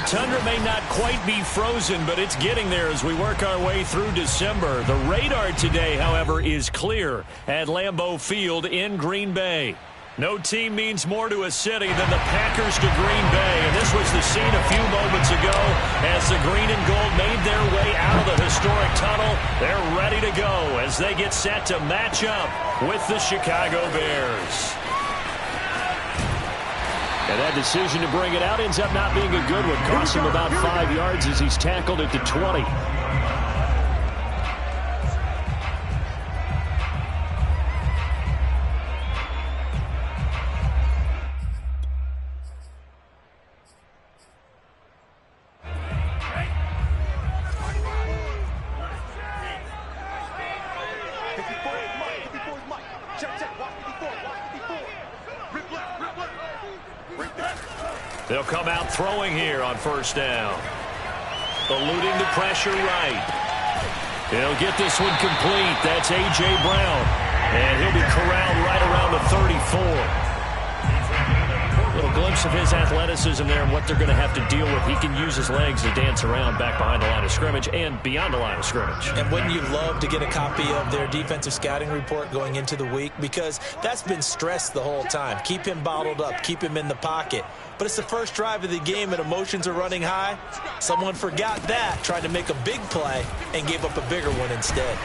The tundra may not quite be frozen, but it's getting there as we work our way through December. The radar today, however, is clear at Lambeau Field in Green Bay. No team means more to a city than the Packers to Green Bay, and this was the scene a few moments ago as the green and gold made their way out of the historic tunnel. They're ready to go as they get set to match up with the Chicago Bears. And that decision to bring it out ends up not being a good one. Cost him about 5 yards as he's tackled at the 20. They'll come out throwing here on first down. Eluding the pressure right. He'll get this one complete. That's A.J. Brown. And he'll be corralled right around the 34. Little glimpse of his athleticism there and what they're going to have to deal with. He can use his legs to dance around back behind the line of scrimmage and beyond the line of scrimmage. And wouldn't you love to get a copy of their defensive scouting report going into the week? Because that's been stressed the whole time. Keep him bottled up. Keep him in the pocket. But it's the first drive of the game and emotions are running high. Someone forgot that, tried to make a big play, and gave up a bigger one instead.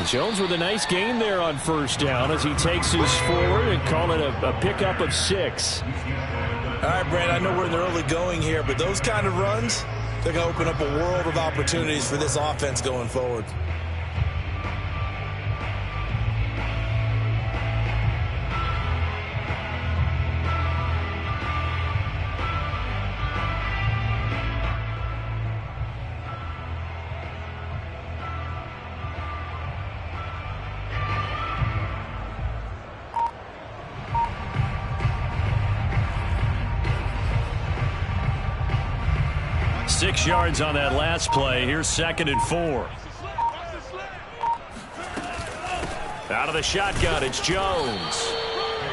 Jones with a nice gain there on first down as he takes his forward and call it a pickup of 6. All right, Brand, I know we're in the early going here, but those kind of runs, they're going to open up a world of opportunities for this offense going forward. Six yards on that last play. Here's 2nd and 4. Out of the shotgun, it's Jones.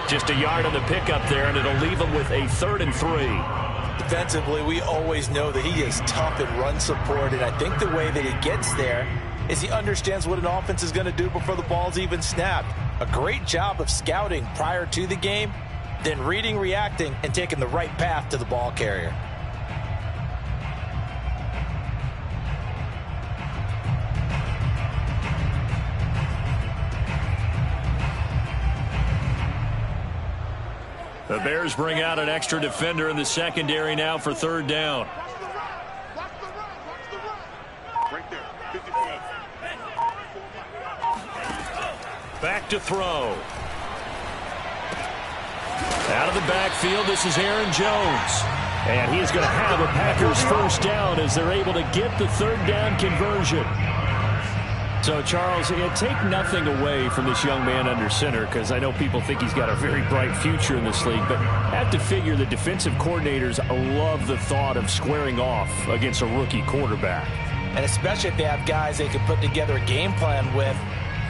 Just a yard on the pickup there, and it'll leave him with a 3rd and 3. Defensively, we always know that he is tough in run support, and I think the way that he gets there is he understands what an offense is going to do before the ball's even snapped. A great job of scouting prior to the game, then reading, reacting, and taking the right path to the ball carrier. The Bears bring out an extra defender in the secondary now for 3rd down. Back to throw. Out of the backfield, this is Aaron Jones. And he's going to have a Packers first down as they're able to get the 3rd down conversion. So, Charles, take nothing away from this young man under center, because I know people think he's got a very bright future in this league, but I have to figure the defensive coordinators love the thought of squaring off against a rookie quarterback. And especially if they have guys they can put together a game plan with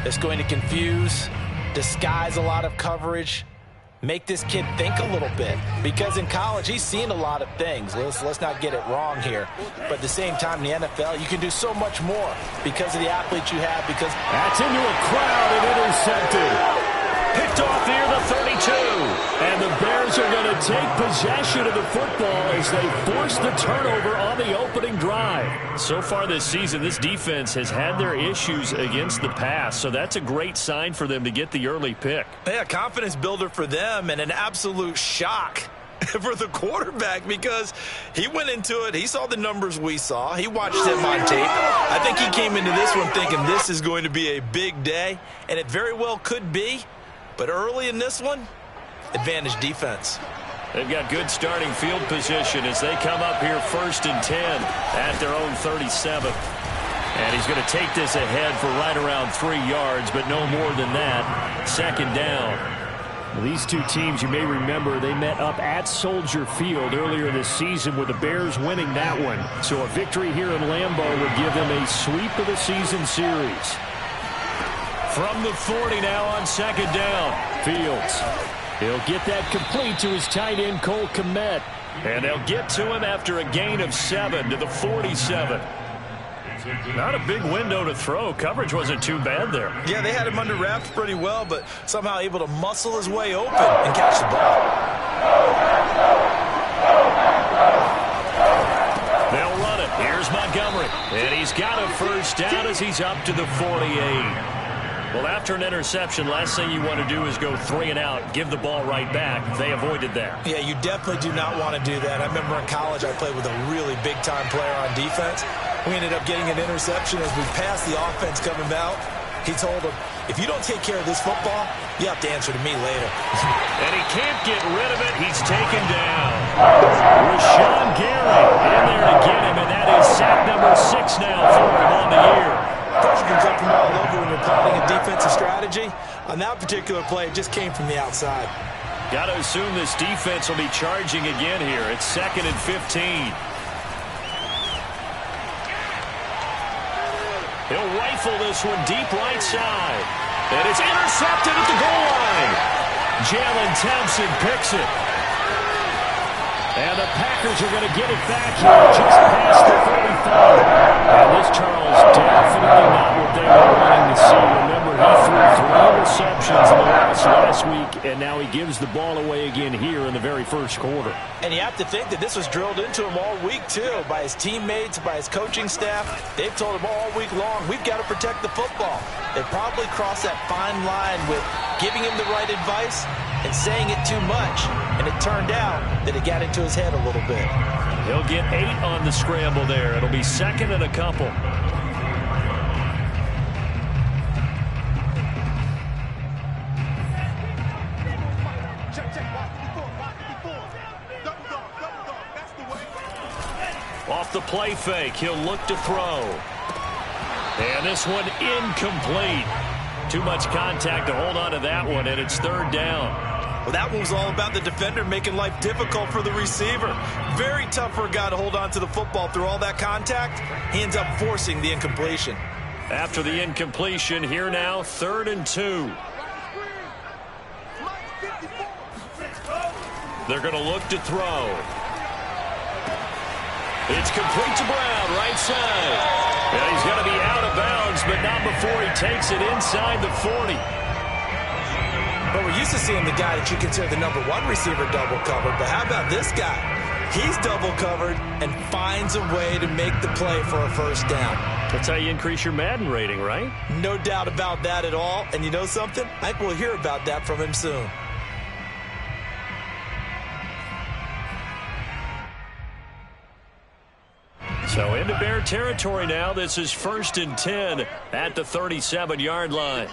that's going to confuse, disguise a lot of coverage, make this kid think a little bit, because in college he's seen a lot of things. Let's not get it wrong here, but at the same time in the NFL you can do so much more because of the athletes you have. Because that's into a crowd and intercepted, picked off near the 32, and the Bears are going to take possession of the football as they force the turnover on the opening drive. So far this season, this defense has had their issues against the pass, so that's a great sign for them to get the early pick. Yeah, confidence builder for them, and an absolute shock for the quarterback, because he went into it, he saw the numbers we saw, he watched them on tape. I think he came into this one thinking this is going to be a big day, and it very well could be, but early in this one, advantage defense. They've got good starting field position as they come up here 1st and 10 at their own 37. And he's going to take this ahead for right around 3 yards, but no more than that. 2nd down. Well, these two teams, you may remember, they met up at Soldier Field earlier this season with the Bears winning that one. So a victory here in Lambeau would give them a sweep of the season series. From the 40 now on 2nd down. Fields. He'll get that complete to his tight end, Cole Kmet. And they'll get to him after a gain of 7 to the 47. Not a big window to throw. Coverage wasn't too bad there. Yeah, they had him under wraps pretty well, but somehow able to muscle his way open and catch the ball. They'll run it. Here's Montgomery. And he's got a first down as he's up to the 48. Well, after an interception, last thing you want to do is go 3 and out, give the ball right back. They avoided that. Yeah, you definitely do not want to do that. I remember in college I played with a really big-time player on defense. We ended up getting an interception as we passed the offense coming out. He told him, if you don't take care of this football, you have to answer to me later. And he can't get rid of it. He's taken down. Rashawn Gary in there to get him, and that is sack number 6 now for him on the year. Pressure can come from all over when you're plotting a defensive strategy. On that particular play, it just came from the outside. Got to assume this defense will be charging again here. It's 2nd and 15. He'll rifle this one deep right side. And it's intercepted at the goal line. Jalen Thompson picks it. And the Packers are going to get it back here just past the 35. And this, Charles, definitely not what they were wanting to see. Remember, he threw 3 interceptions in the last week, and now he gives the ball away again here in the very first quarter. And you have to think that this was drilled into him all week, too, by his teammates, by his coaching staff. They've told him all week long, we've got to protect the football. They probably crossed that fine line with giving him the right advice and saying it too much. And it turned out that it got into his head a little bit. He'll get 8 on the scramble there. It'll be 2nd and a couple. Off the play fake, he'll look to throw. And this one incomplete. Too much contact to hold on to that one, and it's 3rd down. Well, that one was all about the defender making life difficult for the receiver. Very tough for a guy to hold on to the football through all that contact. He ends up forcing the incompletion. After the incompletion, here now, 3rd and 2. They're going to look to throw. It's complete to Brown, right side. And he's going to be out of bounds, but not before he takes it inside the 40. But we're used to seeing the guy that you consider the #1 receiver double covered. But how about this guy? He's double covered and finds a way to make the play for a first down. That's how you increase your Madden rating, right? No doubt about that at all. And you know something? I think we'll hear about that from him soon. So into Bear territory now. This is 1st and 10 at the 37-yard line.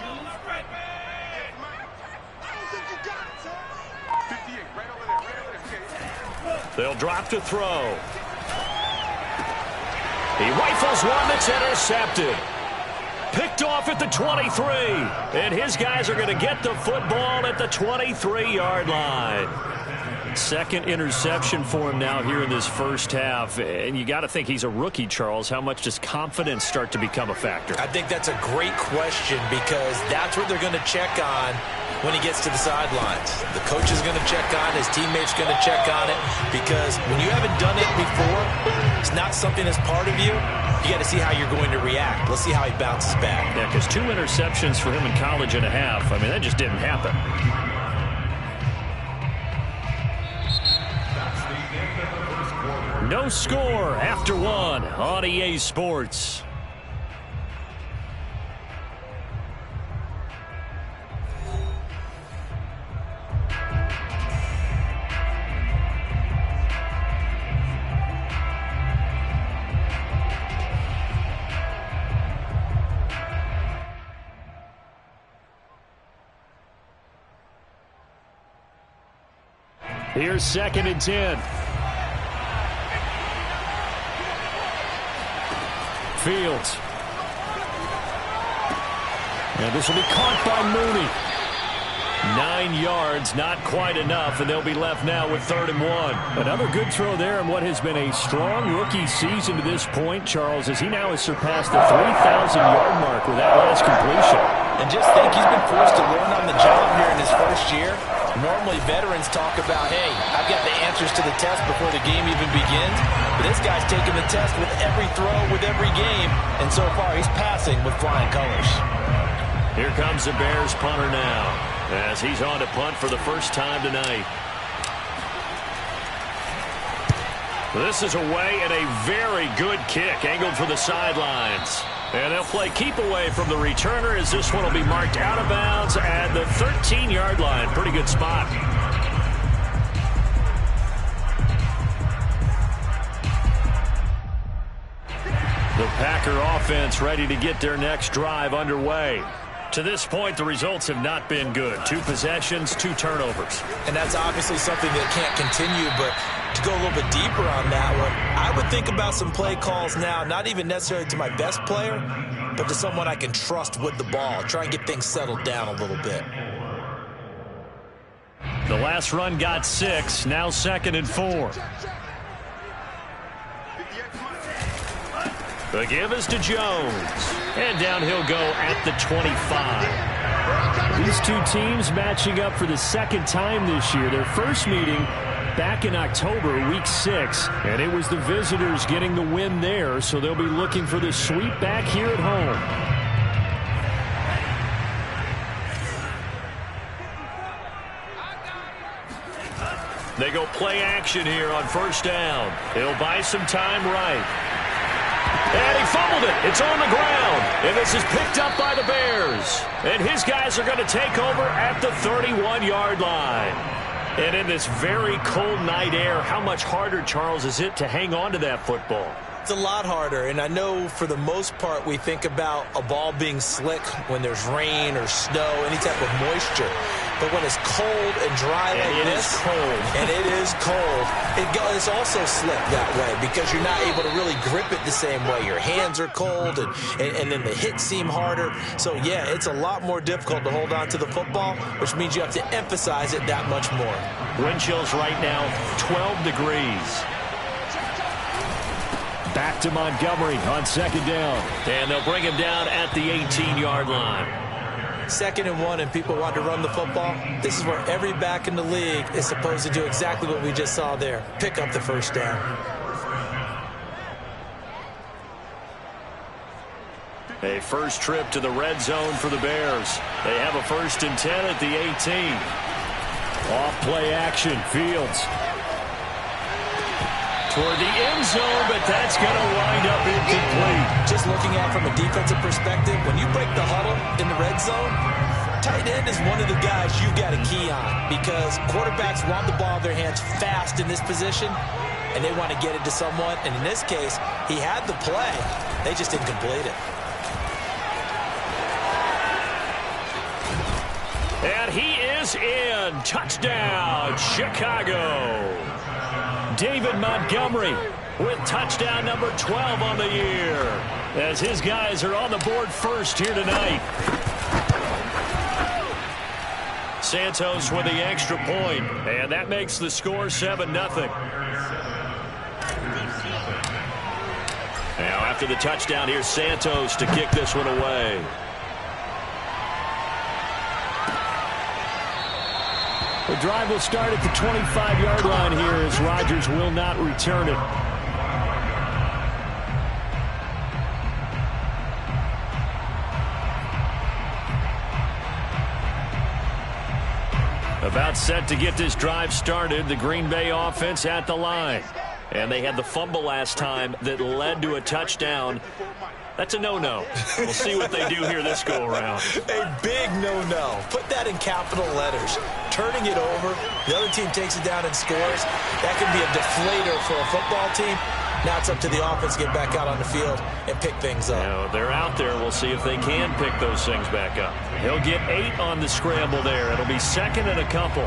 They'll drop to throw. He rifles one that's intercepted. Picked off at the 23. And his guys are going to get the football at the 23-yard line. 2nd interception for him now here in this first half. And you got to think he's a rookie, Charles. How much does confidence start to become a factor? I think that's a great question because that's what they're going to check on when he gets to the sidelines. The coach is going to check on, his teammates going to check on it, because when you haven't done it before, it's not something that's part of you. You got to see how you're going to react. Let's see how he bounces back. Yeah, because 2 interceptions for him in college and a half. I mean, that just didn't happen. No score after 1 on EA Sports. Here's 2nd and 10. Fields. And this will be caught by Mooney. 9 yards, not quite enough, and they'll be left now with 3rd and 1. Another good throw there in what has been a strong rookie season to this point, Charles, as he now has surpassed the 3,000-yard mark with that last completion. And just think, he's been forced to learn on the job here in his first year. Normally, veterans talk about, hey, I've got the answers to the test before the game even begins. But this guy's taking the test with every throw, with every game. And so far, he's passing with flying colors. Here comes the Bears punter now, as he's on to punt for the first time tonight. This is away and a very good kick, angled for the sidelines. And they'll play keep away from the returner as this one will be marked out of bounds at the 13-yard line. Pretty good spot. The Packer offense ready to get their next drive underway. To this point, the results have not been good. 2 possessions, 2 turnovers. And that's obviously something that can't continue, but to go a little bit deeper on that one, I would think about some play calls now, not even necessarily to my best player, but to someone I can trust with the ball. Try and get things settled down a little bit. The last run got 6, now 2nd and 4. The give is to Jones. And down he'll go at the 25. These two teams matching up for the second time this year. Their first meeting back in October, week 6. And it was the visitors getting the win there, so they'll be looking for the sweep back here at home. They go play action here on first down. He'll buy some time right. And he fumbled it. It's on the ground. And this is picked up by the Bears. And his guys are going to take over at the 31-yard line. And in this very cold night air, how much harder, Charles, is it to hang on to that football? It's a lot harder, and I know for the most part we think about a ball being slick when there's rain or snow, any type of moisture. But when it's cold and dry like this, and it is cold, it's also slick that way because you're not able to really grip it the same way. Your hands are cold, and then the hits seem harder. So, yeah, it's a lot more difficult to hold on to the football, which means you have to emphasize it that much more. Wind chills right now, 12 degrees. Back to Montgomery on second down. And they'll bring him down at the 18-yard line. 2nd and 1, and people want to run the football. This is where every back in the league is supposed to do exactly what we just saw there. Pick up the first down. A first trip to the red zone for the Bears. They have a 1st and 10 at the 18. Off play action, Fields. Toward the end zone, but that's going to wind up incomplete. Just looking at from a defensive perspective, when you break the huddle in the red zone, tight end is one of the guys you've got a key on because quarterbacks want the ball in their hands fast in this position, and they want to get it to someone. And in this case, he had the play. They just didn't complete it. And he is in. Touchdown, Chicago. David Montgomery with touchdown number 12 on the year as his guys are on the board first here tonight. Santos with the extra point, and that makes the score 7-0. Now after the touchdown, here's Santos to kick this one away. The drive will start at the 25-yard line here as Rodgers will not return it. About set to get this drive started, the Green Bay offense at the line. And they had the fumble last time that led to a touchdown. That's a no-no. We'll see what they do here this go-around. A big no-no. Put that in capital letters. Turning it over, the other team takes it down and scores. That can be a deflator for a football team. Now it's up to the offense to get back out on the field and pick things up. Now, they're out there. We'll see if they can pick those things back up. He'll get 8 on the scramble there. It'll be 2nd and a couple.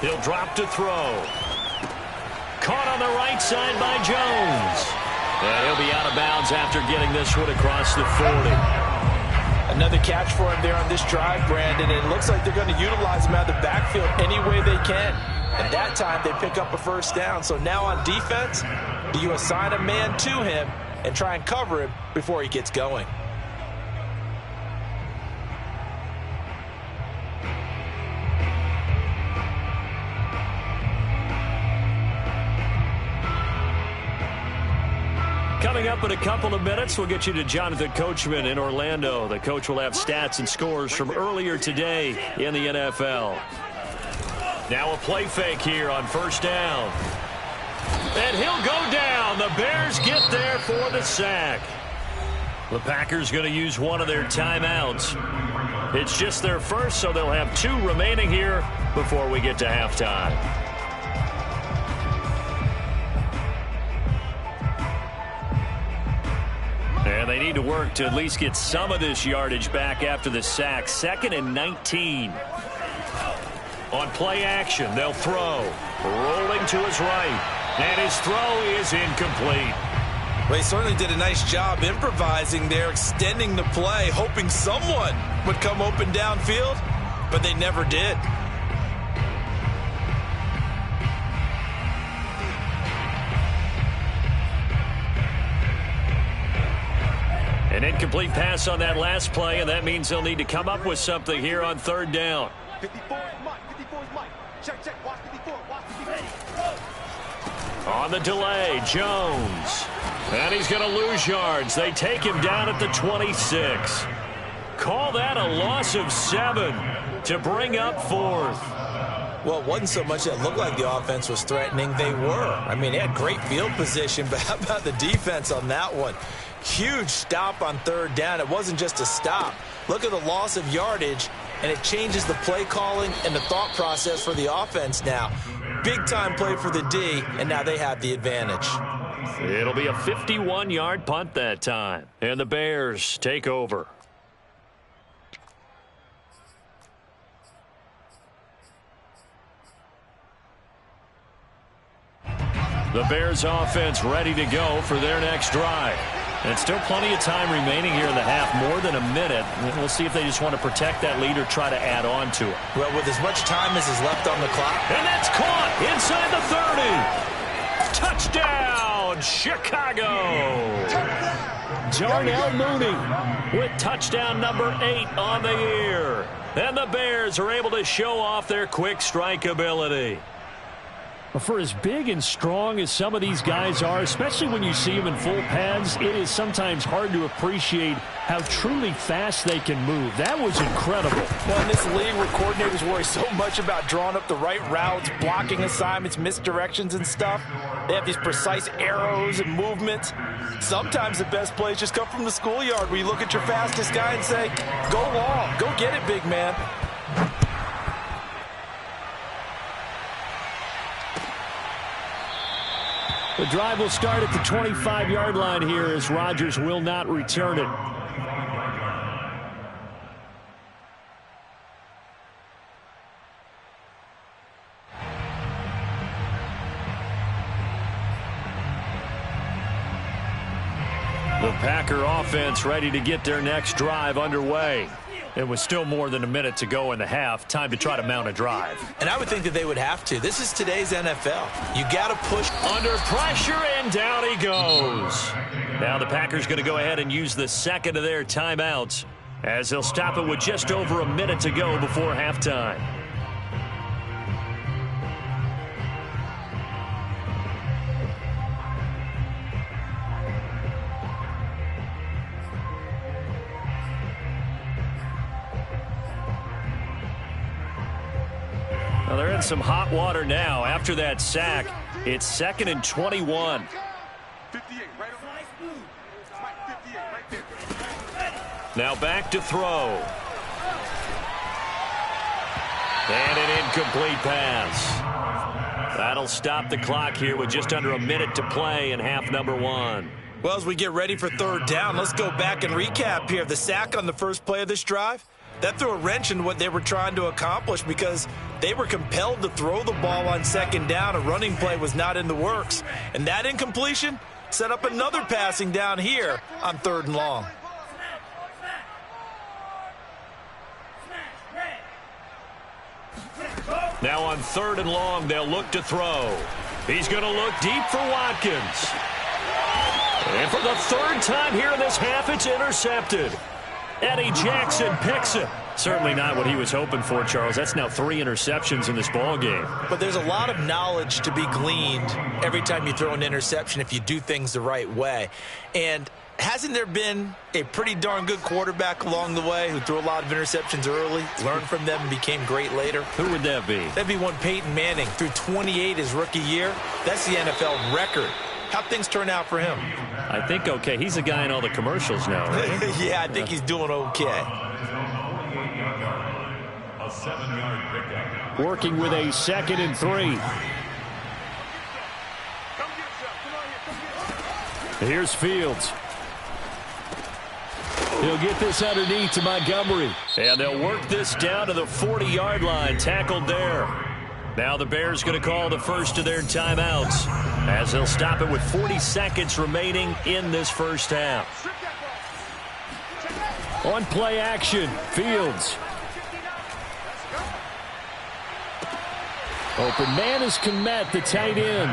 He'll drop to throw. Caught on the right side by Jones. And he'll be out of bounds after getting this one across the 40. Another catch for him there on this drive, Brandon. And it looks like they're going to utilize him out of the backfield any way they can. And that time they pick up a first down. So now on defense, do you assign a man to him and try and cover him before he gets going? Coming up in a couple of minutes, we'll get you to Jonathan Coachman in Orlando. The coach will have stats and scores from earlier today in the NFL. Now a play fake here on first down. And he'll go down. The Bears get there for the sack. The Packers going to use one of their timeouts. It's just their first, so they'll have 2 remaining here before we get to halftime. And they need to work to at least get some of this yardage back after the sack. 2nd and 19. On play action, they'll throw. Rolling to his right. And his throw is incomplete. Well, he certainly did a nice job improvising there, extending the play, hoping someone would come open downfield, but they never did. An incomplete pass on that last play, and that means they'll need to come up with something here on third down. 54 is Mike. 54 is Mike. Check. Watch 54. Watch 54. On the delay, Jones. And he's going to lose yards. They take him down at the 26. Call that a loss of 7 to bring up 4th. Well, it wasn't so much that it looked like the offense was threatening. They were. I mean, they had great field position, but how about the defense on that one? Huge stop on third down. It wasn't just a stop. Look at the loss of yardage, and it changes the play calling and the thought process for the offense now. Big-time play for the D, and now they have the advantage. It'll be a 51-yard punt that time, and the Bears take over. The Bears offense ready to go for their next drive. And still plenty of time remaining here in the half, more than a minute. We'll see if they just want to protect that lead or try to add on to it. Well, with as much time as is left on the clock. And that's caught inside the 30. Touchdown, Chicago. Darnell Mooney with touchdown number 8 on the year. And the Bears are able to show off their quick strike ability. For as big and strong as some of these guys are, especially when you see them in full pads, it is sometimes hard to appreciate how truly fast they can move. That was incredible. Well, in this league where coordinators worry so much about drawing up the right routes, blocking assignments, misdirections and stuff, they have these precise arrows and movements. Sometimes the best plays just come from the schoolyard where you look at your fastest guy and say, go long, go get it, big man. The drive will start at the 25-yard line here as Rodgers will not return it. The Packer offense ready to get their next drive underway. It was still more than a minute to go in the half. Time to try to mount a drive. And I would think that they would have to. This is today's NFL. You got to push. Under pressure, and down he goes. Now the Packers going to go ahead and use the second of their timeouts as they'll stop it with just over a minute to go before halftime. Well, they're in some hot water now. After that sack, it's 2nd and 21. 58, right over. 58, right there. Now back to throw. And an incomplete pass. That'll stop the clock here with just under a minute to play in half number 1. Well, as we get ready for third down, let's go back and recap here. The sack on the first play of this drive, that threw a wrench in what they were trying to accomplish because they were compelled to throw the ball on second down. A running play was not in the works. And that incompletion set up another passing down here on 3rd and long. Now on 3rd and long, they'll look to throw. He's going to look deep for Watkins. And for the 3rd time here in this half, it's intercepted. Eddie Jackson picks it. Certainly not what he was hoping for, Charles. That's now 3 interceptions in this ball game. But there's a lot of knowledge to be gleaned every time you throw an interception if you do things the right way. And hasn't there been a pretty darn good quarterback along the way who threw a lot of interceptions early, learned from them, and became great later? Who would that be? That'd be one Peyton Manning. Threw 28 his rookie year. That's the NFL record. How'd things turn out for him? I think okay. He's a guy in all the commercials now, right? Yeah, I think he's doing okay. A 7-yard pickup. Working with a 2nd and 3. Here's Fields. He'll get this underneath to Montgomery. And they'll work this down to the 40-yard line. Tackled there. Now the Bears going to call the first of their timeouts as they'll stop it with 40 seconds remaining in this first half. On play action, Fields. Open man is Kmet, the tight end.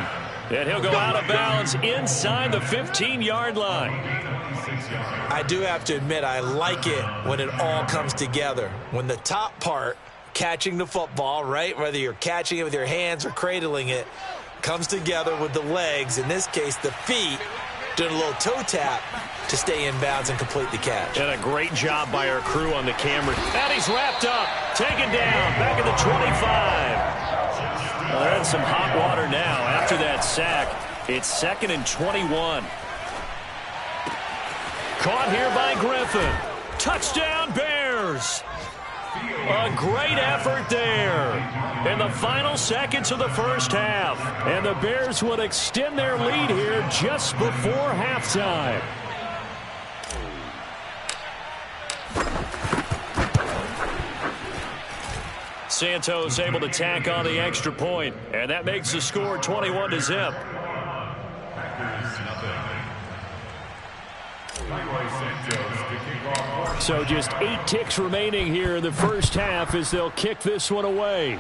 And he'll go out of bounds inside the 15-yard line. I do have to admit, I like it when it all comes together. When the top part, catching the football, right, whether you're catching it with your hands or cradling it, comes together with the legs, in this case the feet, doing a little toe tap to stay in bounds and complete the catch. And a great job by our crew on the camera. And he's wrapped up, taken down, back at the 25. Well, they're in some hot water now after that sack. It's 2nd and 21. Caught here by Griffin. Touchdown, Bears. A great effort there in the final seconds of the first half. And the Bears would extend their lead here just before halftime. Santos able to tack on the extra point, and that makes the score 21-0. So just 8 ticks remaining here in the first half as they'll kick this one away.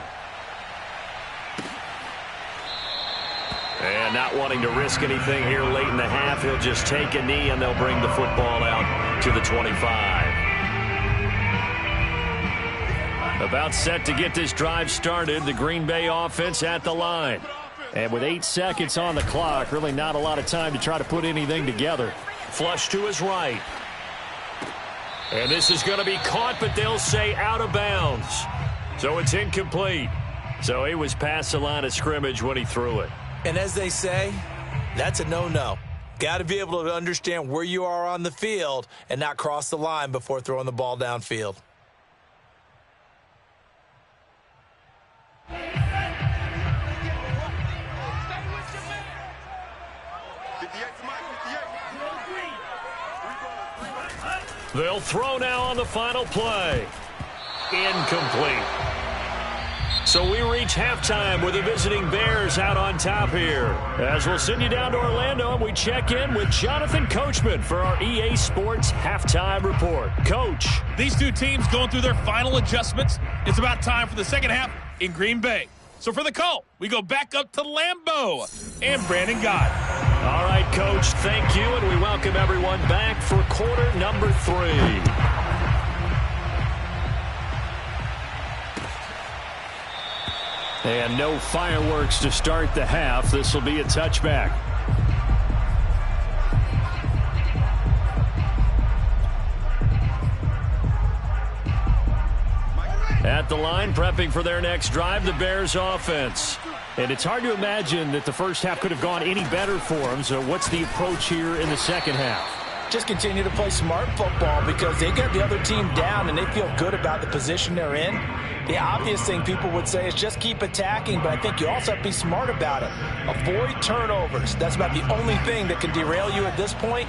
And not wanting to risk anything here late in the half, he'll just take a knee and they'll bring the football out to the 25. About set to get this drive started, the Green Bay offense at the line. And with 8 seconds on the clock, really not a lot of time to try to put anything together. Flush to his right. And this is going to be caught, but they'll say out of bounds. So it's incomplete. So he was past the line of scrimmage when he threw it. And as they say, that's a no-no. Got to be able to understand where you are on the field and not cross the line before throwing the ball downfield. They'll throw now on the final play. Incomplete. So we reach halftime with the visiting Bears out on top here. As we'll send you down to Orlando, and we check in with Jonathan Coachman for our EA Sports Halftime Report. Coach. These two teams going through their final adjustments. It's about time for the second half in Green Bay. So for the call, we go back up to Lambeau and Brandon Gott. All right, Coach, thank you, and we welcome everyone back for quarter number 3. And no fireworks to start the half. This will be a touchback. At the line, prepping for their next drive, the Bears offense. And it's hard to imagine that the first half could have gone any better for them. So what's the approach here in the second half? Just continue to play smart football because they got the other team down and they feel good about the position they're in. The obvious thing people would say is just keep attacking, but I think you also have to be smart about it. Avoid turnovers. That's about the only thing that can derail you at this point.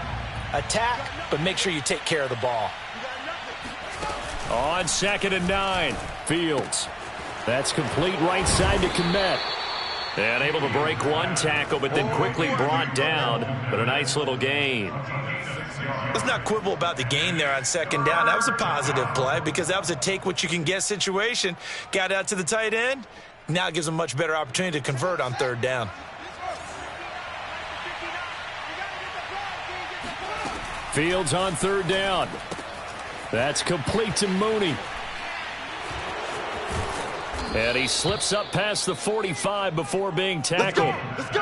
Attack, but make sure you take care of the ball. On 2nd and 9, Fields. That's complete right side to Kmet. And able to break one tackle, but then quickly brought down. But a nice little gain. Let's not quibble about the gain there on 2nd down. That was a positive play because that was a take-what-you-can-get situation. Got out to the tight end, Now it gives them a much better opportunity to convert on third down. Fields on third down. That's complete to Mooney. And he slips up past the 45 before being tackled. Let's go.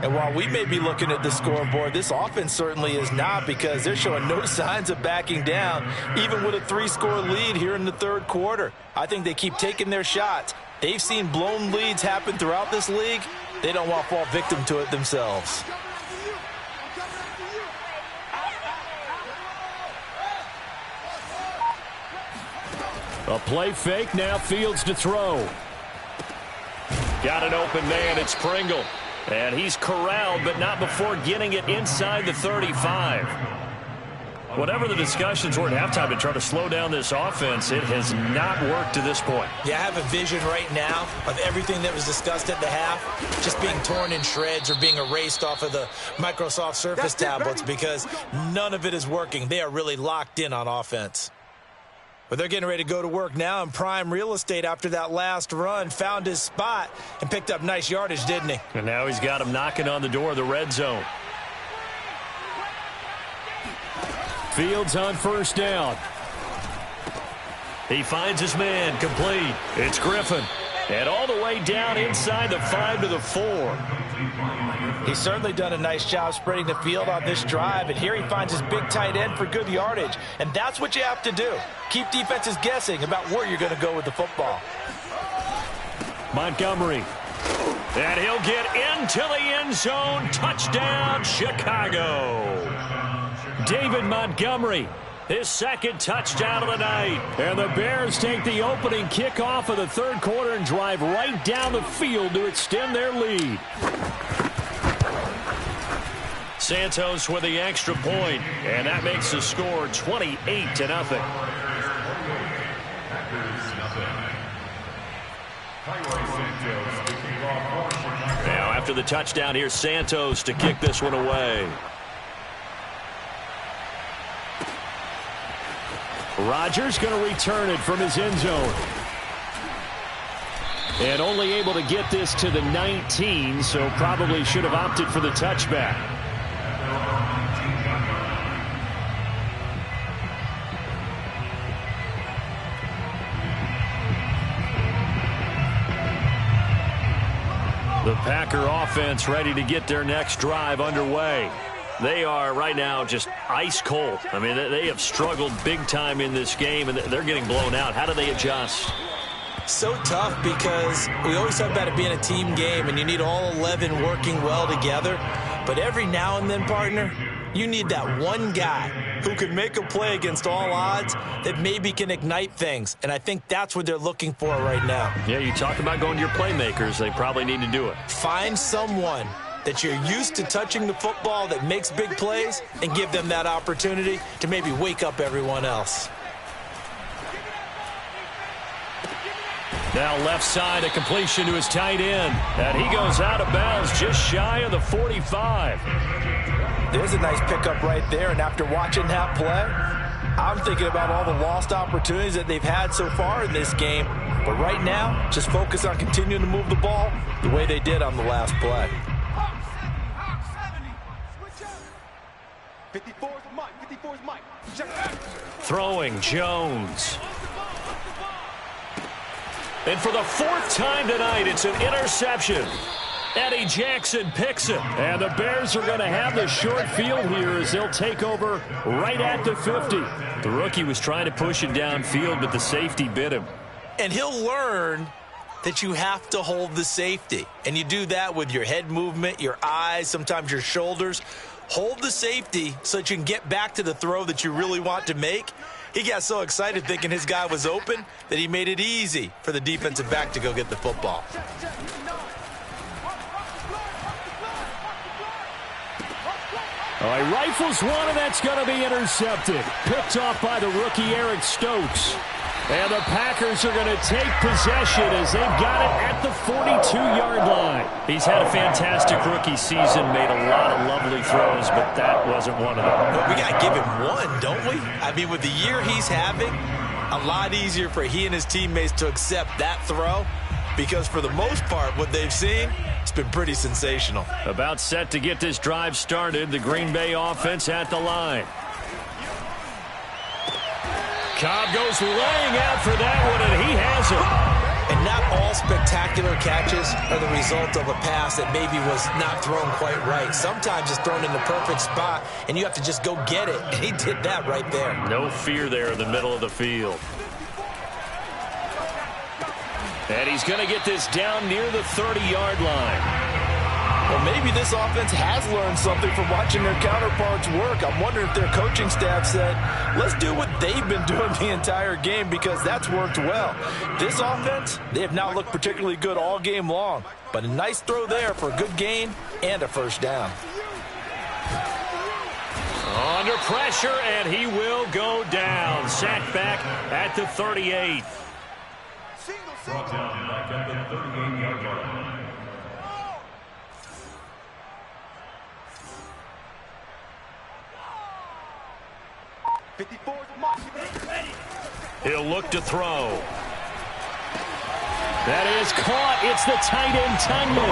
And while we may be looking at the scoreboard, this offense certainly is not, because they're showing no signs of backing down, even with a 3-score lead here in the third quarter. I think they keep taking their shots. They've seen blown leads happen throughout this league. They don't want to fall victim to it themselves. A play fake, now Fields to throw. Got an open man, it's Pringle. And he's corralled, but not before getting it inside the 35. Whatever the discussions were at halftime to try to slow down this offense, it has not worked to this point. Yeah, I have a vision right now of everything that was discussed at the half just being torn in shreds or being erased off of the Microsoft Surface tablets, because none of it is working. They are really locked in on offense. But they're getting ready to go to work now in prime real estate after that last run. Found his spot and picked up nice yardage, didn't he? And now he's got him knocking on the door of the red zone. Fields on first down. He finds his man, complete. It's Griffin. And all the way down inside the 5 to the 4. He's certainly done a nice job spreading the field on this drive, and here he finds his big tight end for good yardage. And that's what you have to do. Keep defenses guessing about where you're going to go with the football. Montgomery. And he'll get into the end zone. Touchdown, Chicago. David Montgomery, his second touchdown of the night. And the Bears take the opening kickoff of the third quarter and drive right down the field to extend their lead. Santos with the extra point, and that makes the score 28-0. Now after the touchdown, here's Santos to kick this one away. Rodgers going to return it from his end zone. And only able to get this to the 19, so probably should have opted for the touchback. The Packer offense ready to get their next drive underway. They are right now just ice cold. I mean, they have struggled big time in this game, and they're getting blown out. How do they adjust? So tough, because we always talk about it being a team game, and you need all 11 working well together. But every now and then, partner, you need that one guy who can make a play against all odds that maybe can ignite things. And I think that's what they're looking for right now. Yeah, you talk about going to your playmakers. They probably need to do it. Find someone that you're used to touching the football that makes big plays and give them that opportunity to maybe wake up everyone else. Now left side, a completion to his tight end. And he goes out of bounds just shy of the 45. There's a nice pickup right there, and after watching that play, I'm thinking about all the lost opportunities that they've had so far in this game. But right now, just focus on continuing to move the ball the way they did on the last play. 54's Mike. 54's Mike. Check. Throwing Jones. And for the fourth time tonight, it's an interception. Eddie Jackson picks it. And the Bears are going to have the short field here as they'll take over right at the 50. The rookie was trying to push it downfield, but the safety bit him. And he'll learn that you have to hold the safety. And you do that with your head movement, your eyes, sometimes your shoulders. Hold the safety so that you can get back to the throw that you really want to make. He got so excited thinking his guy was open that he made it easy for the defensive back to go get the football. All right, rifles one, and that's going to be intercepted. Picked off by the rookie Eric Stokes. And the Packers are going to take possession as they've got it at the 42-yard line. He's had a fantastic rookie season, made a lot of lovely throws, but that wasn't one of them. Well, we got to give him one, don't we? I mean, with the year he's having, a lot easier for he and his teammates to accept that throw because for the most part, what they've seen, it's been pretty sensational. About set to get this drive started. The Green Bay offense at the line. Cobb goes laying out for that one, and he has it. And not all spectacular catches are the result of a pass that maybe was not thrown quite right. Sometimes it's thrown in the perfect spot, and you have to just go get it. And he did that right there. No fear there in the middle of the field. And he's going to get this down near the 30-yard line. Well, maybe this offense has learned something from watching their counterparts work. I'm wondering if their coaching staff said, let's do what they've been doing the entire game, because that's worked well. This offense, they have not looked particularly good all game long, but a nice throw there for a good gain and a first down. Under pressure, and he will go down. Sacked back at the 38. Brought down back at the 38-yard line. 54 is Mike. He'll look to throw. That is caught. It's the tight end, Tunyon.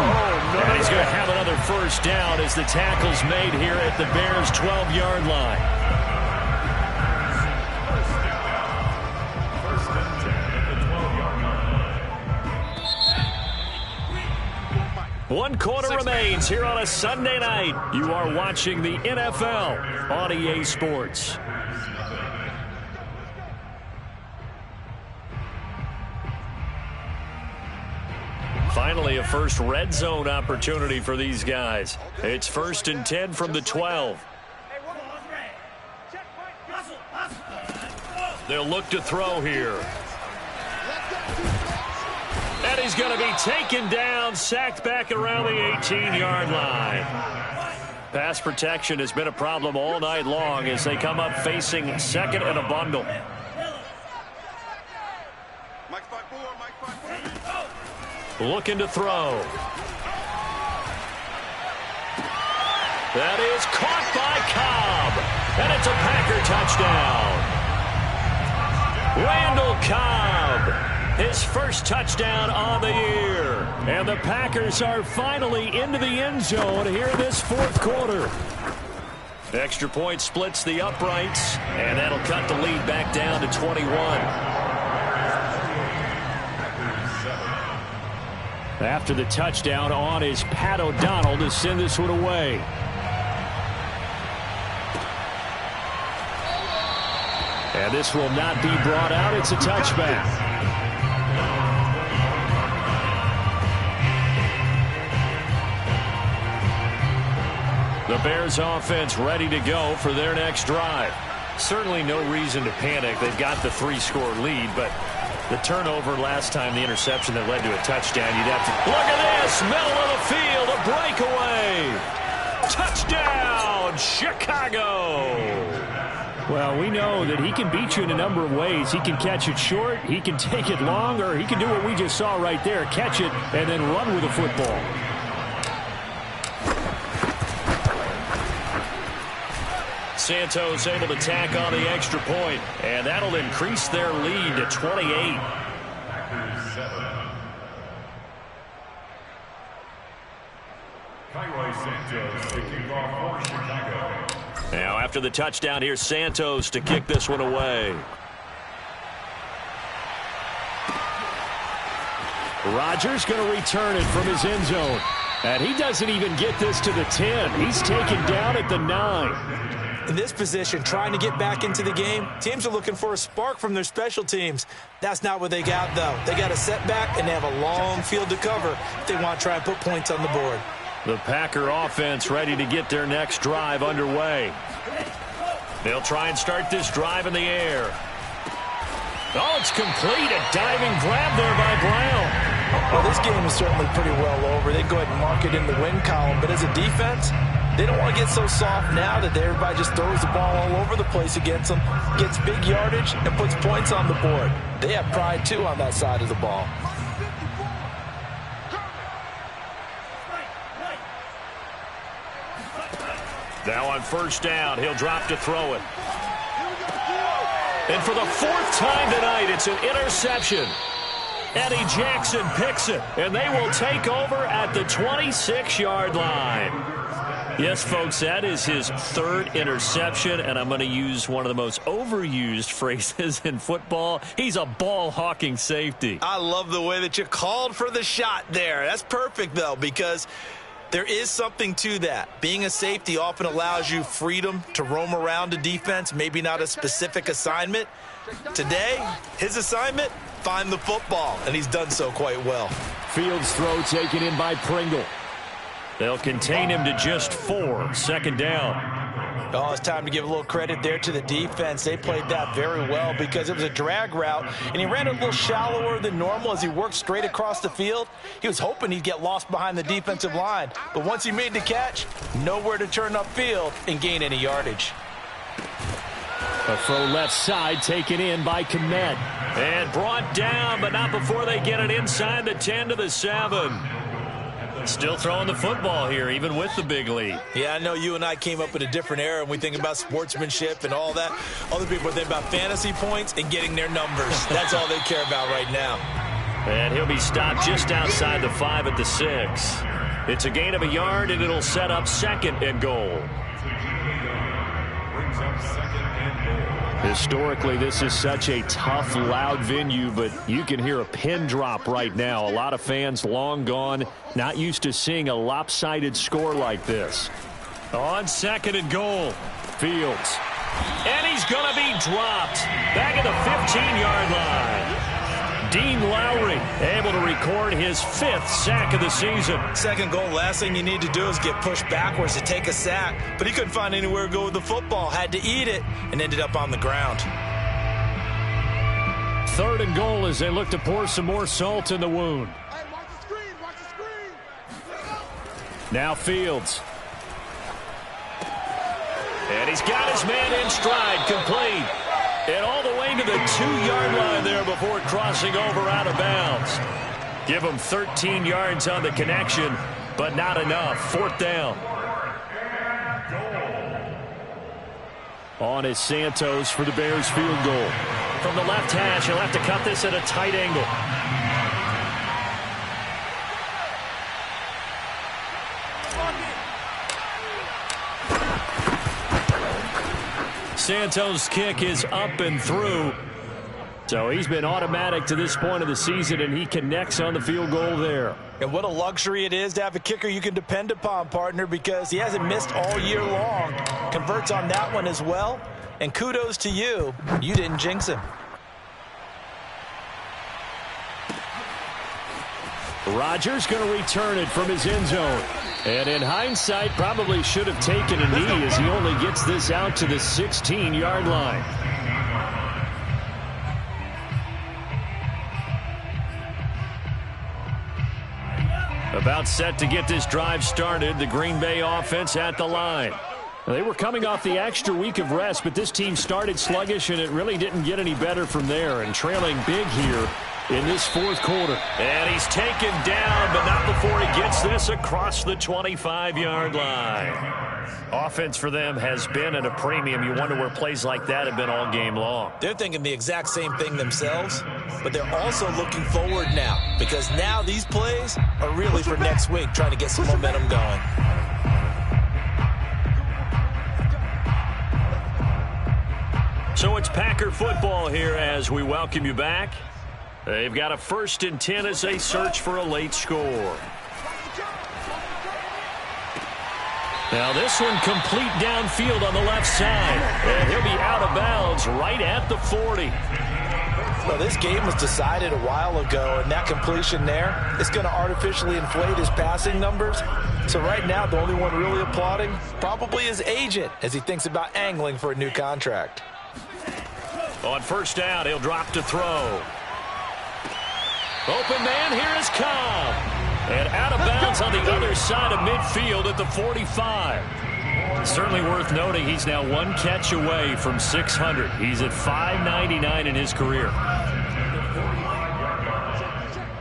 And he's going to have another first down as the tackle's made here at the Bears' 12-yard line. First and 10 at the 12-yard line. 1 quarter remains here on a Sunday night. You are watching the NFL on EA Sports. Finally, a first red zone opportunity for these guys. It's 1st and 10 from the 12. They'll look to throw here. And he's going to be taken down, sacked back around the 18-yard line. Pass protection has been a problem all night long as they come up facing second and a bundle. Looking to throw. That is caught by Cobb. And it's a Packer touchdown. Randall Cobb, his first touchdown on the year. And the Packers are finally into the end zone here in this 4th quarter. Extra point splits the uprights, and that'll cut the lead back down to 21. After the touchdown on is Pat O'Donnell to send this one away. And this will not be brought out. It's a touchback. The Bears offense ready to go for their next drive. Certainly no reason to panic. They've got the 3-score lead, but the turnover last time, the interception that led to a touchdown, you'd have to... Look at this! Middle of the field, a breakaway! Touchdown, Chicago! Well, we know that he can beat you in a number of ways. He can catch it short, he can take it long, or he can do what we just saw right there, catch it and then run with the football. Santos able to tack on the extra point, and that'll increase their lead to 28. Santos to kick off for Chicago. Now after the touchdown, here's Santos to kick this one away. Rodgers going to return it from his end zone. And he doesn't even get this to the 10. He's taken down at the 9. In this position, trying to get back into the game, teams are looking for a spark from their special teams. That's not what they got, though. They got a setback, and they have a long field to cover if they want to try and put points on the board. The Packer offense ready to get their next drive underway. They'll try and start this drive in the air. Oh, it's complete. A diving grab there by Brown. Well, this game is certainly pretty well over. They go ahead and mark it in the win column, but as a defense, they don't want to get so soft now that everybody just throws the ball all over the place against them, gets big yardage, and puts points on the board. They have pride, too, on that side of the ball. Now on first down, he'll drop to throw it. And for the 4th time tonight, it's an interception. Eddie Jackson picks it, and they will take over at the 26-yard line. Yes, folks, that is his third interception, and I'm going to use one of the most overused phrases in football. He's a ball-hawking safety. I love the way that you called for the shot there. That's perfect, though, because there is something to that. Being a safety often allows you freedom to roam around a defense, maybe not a specific assignment. Today, his assignment, find the football, and he's done so quite well. Fields throw taken in by Pringle. They'll contain him to just 4. Second down. Oh, it's time to give a little credit there to the defense. They played that very well because it was a drag route, and he ran a little shallower than normal as he worked straight across the field. He was hoping he'd get lost behind the defensive line, but once he made the catch, nowhere to turn upfield and gain any yardage. A throw left side taken in by Kmet. And brought down, but not before they get it inside the 10 to the 7. Still throwing the football here, even with the big lead. Yeah, I know you and I came up in a different era, and we think about sportsmanship and all that. Other people think about fantasy points and getting their numbers. That's all they care about right now. And he'll be stopped just outside the 5 at the 6. It's a gain of a yard, and it'll set up 2nd and goal. Historically, this is such a tough, loud venue, but you can hear a pin drop right now. A lot of fans long gone, not used to seeing a lopsided score like this. On 2nd and goal, Fields. And he's going to be dropped. Back at the 15-yard line. Dean Lowry able to record his 5th sack of the season. Second goal, last thing you need to do is get pushed backwards to take a sack. But he couldn't find anywhere to go with the football. Had to eat it and ended up on the ground. 3rd and goal as they look to pour some more salt in the wound. Hey, watch the screen, watch the screen. Now Fields. And he's got his man in stride, complete. And all the way to the 2-yard line there before crossing over out of bounds. Give him 13 yards on the connection, but not enough. 4th down. On is Santos for the Bears field goal. From the left hash, he'll have to cut this at a tight angle. Santos' kick is up and through. So he's been automatic to this point of the season, and he connects on the field goal there. And what a luxury it is to have a kicker you can depend upon, partner, because he hasn't missed all year long. Converts on that one as well. And kudos to you. You didn't jinx him. Rodgers going to return it from his end zone. And in hindsight, probably should have taken a knee as he only gets this out to the 16-yard line. About set to get this drive started, the Green Bay offense at the line. They were coming off the extra week of rest, but this team started sluggish, and it really didn't get any better from there. And trailing big here in this 4th quarter. And he's taken down, but not before he gets this across the 25-yard line. Offense for them has been at a premium. You wonder where plays like that have been all game long. They're thinking the exact same thing themselves, but they're also looking forward now, because now these plays are really for next week, trying to get some momentum going. So it's Packer football here as we welcome you back. They've got a 1st and 10 as they search for a late score. Now this one complete downfield on the left side. And he'll be out of bounds right at the 40. Well, this game was decided a while ago, and that completion there is going to artificially inflate his passing numbers. So right now, the only one really applauding probably his agent as he thinks about angling for a new contract. On 1st down, he'll drop to throw. Open man, here is Cobb. And out of bounds on the other side of midfield at the 45. Certainly worth noting he's now 1 catch away from 600. He's at 599 in his career.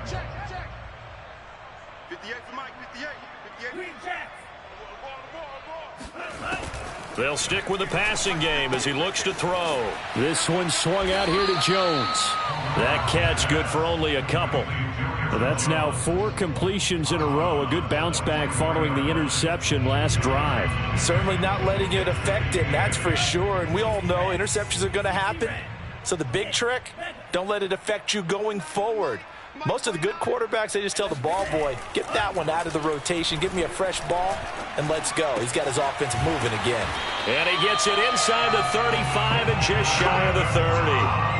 Check. 58 for Mike, 58. 58. Ball. They'll stick with the passing game as he looks to throw. This one swung out here to Jones. That catch good for only a couple. Well, that's now 4 completions in a row. A good bounce back following the interception last drive. Certainly not letting it affect him, that's for sure. And we all know interceptions are going to happen. So the big trick, don't let it affect you going forward. Most of the good quarterbacks, they just tell the ball boy, get that one out of the rotation, give me a fresh ball, and let's go. He's got his offense moving again. And he gets it inside the 35 and just shy of the 30.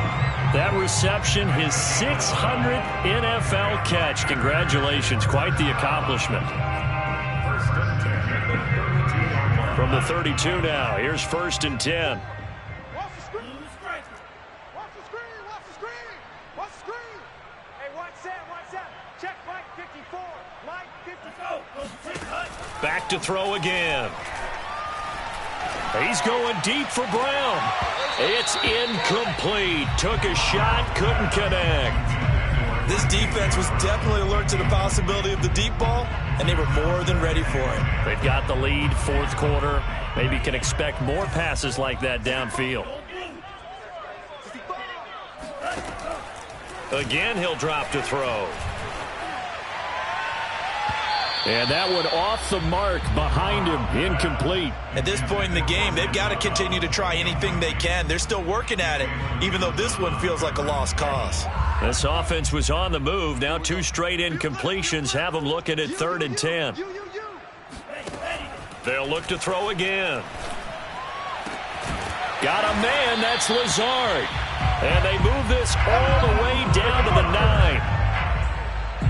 That reception, his 600th NFL catch. Congratulations, quite the accomplishment. From the 32 now, here's 1st and 10. Back to throw again. He's going deep for Brown. It's incomplete. Took a shot, couldn't connect. This defense was definitely alert to the possibility of the deep ball, and they were more than ready for it. They've got the lead, 4th quarter. Maybe can expect more passes like that downfield. Again, he'll drop to throw. And that one off the mark behind him, incomplete. At this point in the game, they've got to continue to try anything they can. They're still working at it, even though this one feels like a lost cause. This offense was on the move. Now 2 straight incompletions have them looking at 3rd and 10. They'll look to throw again. Got a man, that's Lazard. And they move this all the way down to the 9.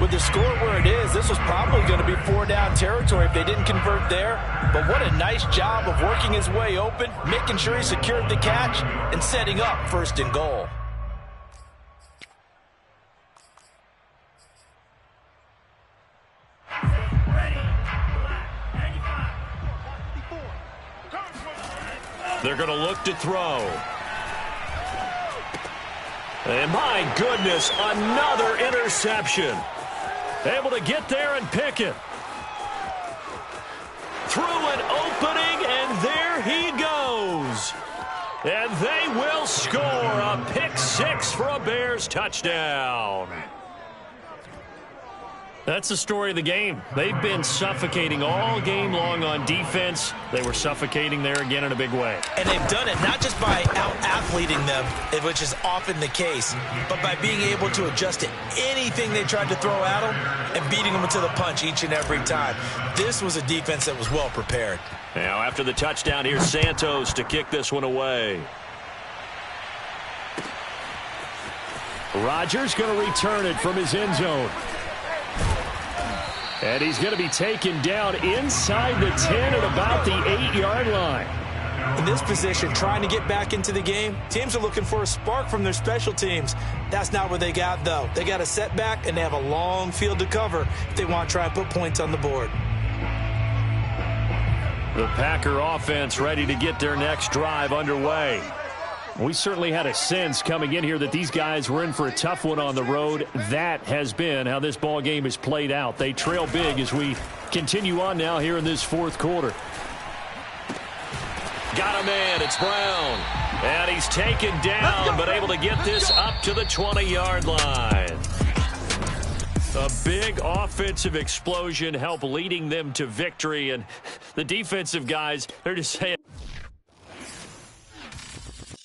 With the score where it is, this was probably going to be 4-down territory if they didn't convert there. But what a nice job of working his way open, making sure he secured the catch, and setting up 1st and goal. They're going to look to throw. And my goodness, another interception. Able to get there and pick it. Through an opening, and there he goes. And they will score a pick 6 for a Bears touchdown. That's the story of the game. They've been suffocating all game long on defense. They were suffocating there again in a big way. And they've done it not just by out-athleting them, which is often the case, but by being able to adjust to anything they tried to throw at them and beating them to the punch each and every time. This was a defense that was well prepared. Now after the touchdown, here's Santos to kick this one away. Rodgers going to return it from his end zone. And he's going to be taken down inside the 10 at about the 8-yard line. In this position, trying to get back into the game, teams are looking for a spark from their special teams. That's not what they got, though. They got a setback, and they have a long field to cover if they want to try and put points on the board. The Packer offense ready to get their next drive underway. We certainly had a sense coming in here that these guys were in for a tough one on the road. That has been how this ball game has played out. They trail big as we continue on now here in this 4th quarter. Got a man, it's Brown. And he's taken down, but able to get this up to the 20-yard line. A big offensive explosion helped leading them to victory. And the defensive guys, they're just saying,